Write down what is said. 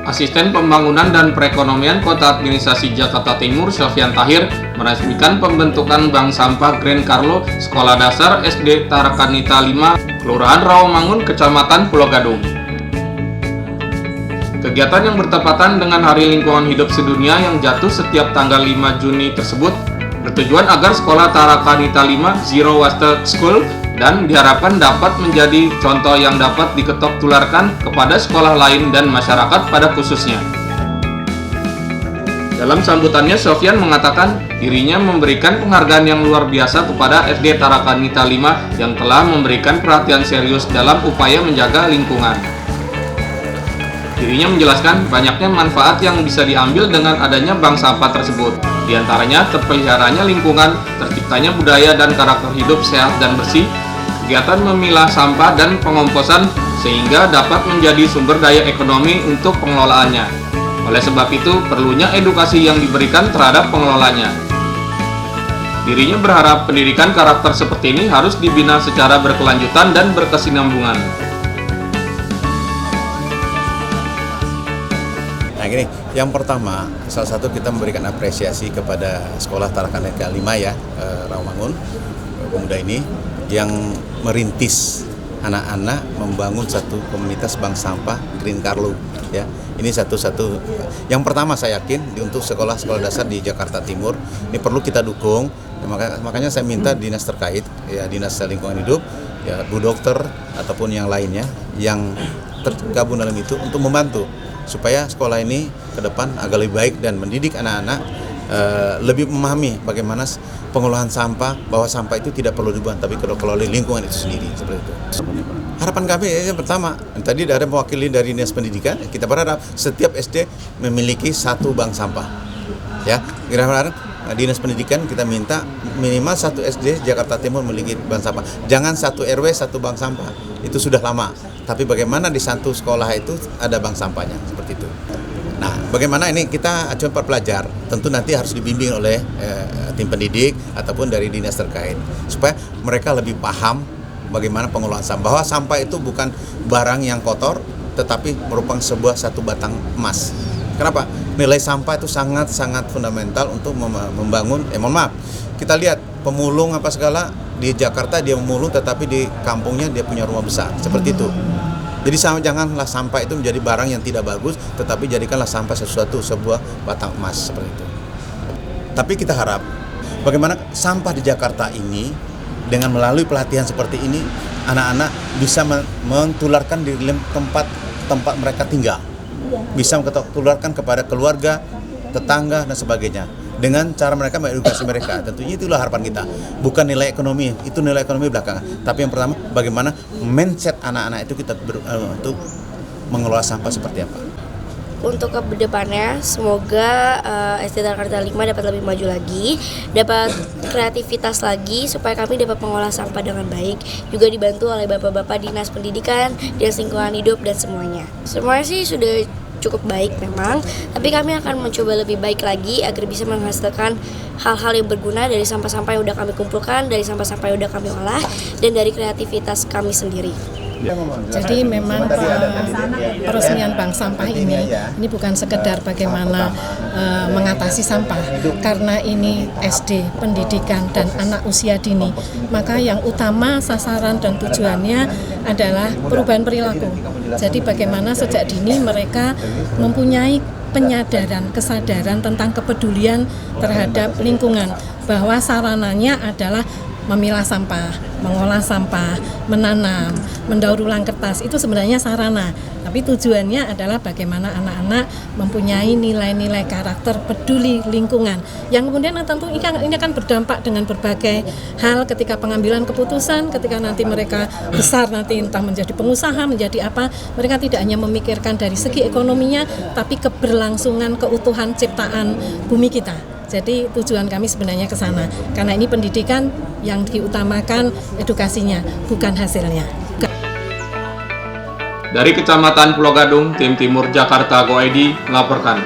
Asisten Pembangunan dan Perekonomian Kota Administrasi Jakarta Timur, Sofyan Tahir, meresmikan pembentukan Bank Sampah Green Carlo Sekolah Dasar SD Tarakanita 5, Kelurahan Rawamangun, Kecamatan Pulau Gadung. Kegiatan yang bertepatan dengan Hari Lingkungan Hidup Sedunia yang jatuh setiap tanggal 5 Juni tersebut bertujuan agar Sekolah Tarakanita 5 Zero Waste School dan diharapkan dapat menjadi contoh yang dapat diketok tularkan kepada sekolah lain dan masyarakat pada khususnya. Dalam sambutannya, Sofyan mengatakan dirinya memberikan penghargaan yang luar biasa kepada SD Tarakanita 5 yang telah memberikan perhatian serius dalam upaya menjaga lingkungan. Dirinya menjelaskan banyaknya manfaat yang bisa diambil dengan adanya bank sampah tersebut. Di antaranya terpeliharanya lingkungan, terciptanya budaya dan karakter hidup sehat dan bersih, kegiatan memilah sampah dan pengomposan sehingga dapat menjadi sumber daya ekonomi untuk pengelolaannya. Oleh sebab itu, perlunya edukasi yang diberikan terhadap pengelolanya. Dirinya berharap pendidikan karakter seperti ini harus dibina secara berkelanjutan dan berkesinambungan. Nah gini, yang pertama, salah satu kita memberikan apresiasi kepada Sekolah Tarakanita 5 ya, Rawamangun, pemuda ini yang merintis anak-anak membangun satu komunitas bank sampah Green Carlo ya. Ini satu-satu yang pertama saya yakin untuk sekolah-sekolah dasar di Jakarta Timur ini perlu kita dukung. Makanya saya minta dinas terkait ya, Dinas Lingkungan Hidup ya, Bu Dokter ataupun yang lainnya yang tergabung dalam itu untuk membantu supaya sekolah ini ke depan agak lebih baik dan mendidik anak-anak lebih memahami bagaimana pengolahan sampah, bahwa sampah itu tidak perlu dibuang tapi kelola lingkungan itu sendiri, seperti itu. Harapan kami yang pertama, tadi ada mewakili dari Dinas Pendidikan, kita berharap setiap SD memiliki satu bank sampah. Ya, kira-kira Dinas Pendidikan kita minta minimal satu SD Jakarta Timur memiliki bank sampah. Jangan satu RW satu bank sampah. Itu sudah lama. Tapi bagaimana di satu sekolah itu ada bank sampahnya, seperti itu. Nah, bagaimana ini kita acuan para pelajar, tentu nanti harus dibimbing oleh tim pendidik ataupun dari dinas terkait supaya mereka lebih paham bagaimana pengelolaan sampah, bahwa sampah itu bukan barang yang kotor tetapi merupakan sebuah satu batang emas. Kenapa? Nilai sampah itu sangat-sangat fundamental untuk membangun, kita lihat pemulung apa segala di Jakarta dia memulung tetapi di kampungnya dia punya rumah besar, seperti itu. Jadi janganlah sampah itu menjadi barang yang tidak bagus, tetapi jadikanlah sampah sebuah batang emas, seperti itu. Tapi kita harap bagaimana sampah di Jakarta ini dengan melalui pelatihan seperti ini anak-anak bisa mentularkan di tempat mereka tinggal, bisa mentularkan kepada keluarga, tetangga dan sebagainya. Dengan cara mereka mengedukasi mereka, tentunya itulah harapan kita. Bukan nilai ekonomi, itu nilai ekonomi belakangan. Tapi yang pertama, bagaimana mindset anak-anak itu kita untuk mengelola sampah seperti apa. Untuk ke depannya, semoga SD Tarakanita 5 dapat lebih maju lagi, dapat kreativitas lagi, supaya kami dapat mengolah sampah dengan baik. Juga dibantu oleh bapak-bapak Dinas Pendidikan, Dinas Lingkungan Hidup, dan semuanya. Semuanya sih sudah cukup baik memang, tapi kami akan mencoba lebih baik lagi agar bisa menghasilkan hal-hal yang berguna dari sampah-sampah yang udah kami kumpulkan, dari sampah-sampah yang udah kami olah, dan dari kreativitas kami sendiri. Jadi memang peresmian bank sampah ini bukan sekedar bagaimana mengatasi sampah, karena ini SD, pendidikan dan anak usia dini, maka yang utama sasaran dan tujuannya adalah perubahan perilaku. Jadi bagaimana sejak dini mereka mempunyai penyadaran, kesadaran tentang kepedulian terhadap lingkungan, bahwa sarananya adalah memilah sampah, mengolah sampah, menanam, mendaur ulang kertas, itu sebenarnya sarana. Tapi tujuannya adalah bagaimana anak-anak mempunyai nilai-nilai karakter peduli lingkungan, yang kemudian tentu ini akan berdampak dengan berbagai hal ketika pengambilan keputusan, ketika nanti mereka besar, nanti entah menjadi pengusaha, menjadi apa, mereka tidak hanya memikirkan dari segi ekonominya, tapi keberlangsungan keutuhan ciptaan bumi kita. Jadi tujuan kami sebenarnya ke sana, karena ini pendidikan yang diutamakan edukasinya, bukan hasilnya. Dari Kecamatan Pulau Gadung, Tim Timur Jakarta Go ID melaporkan.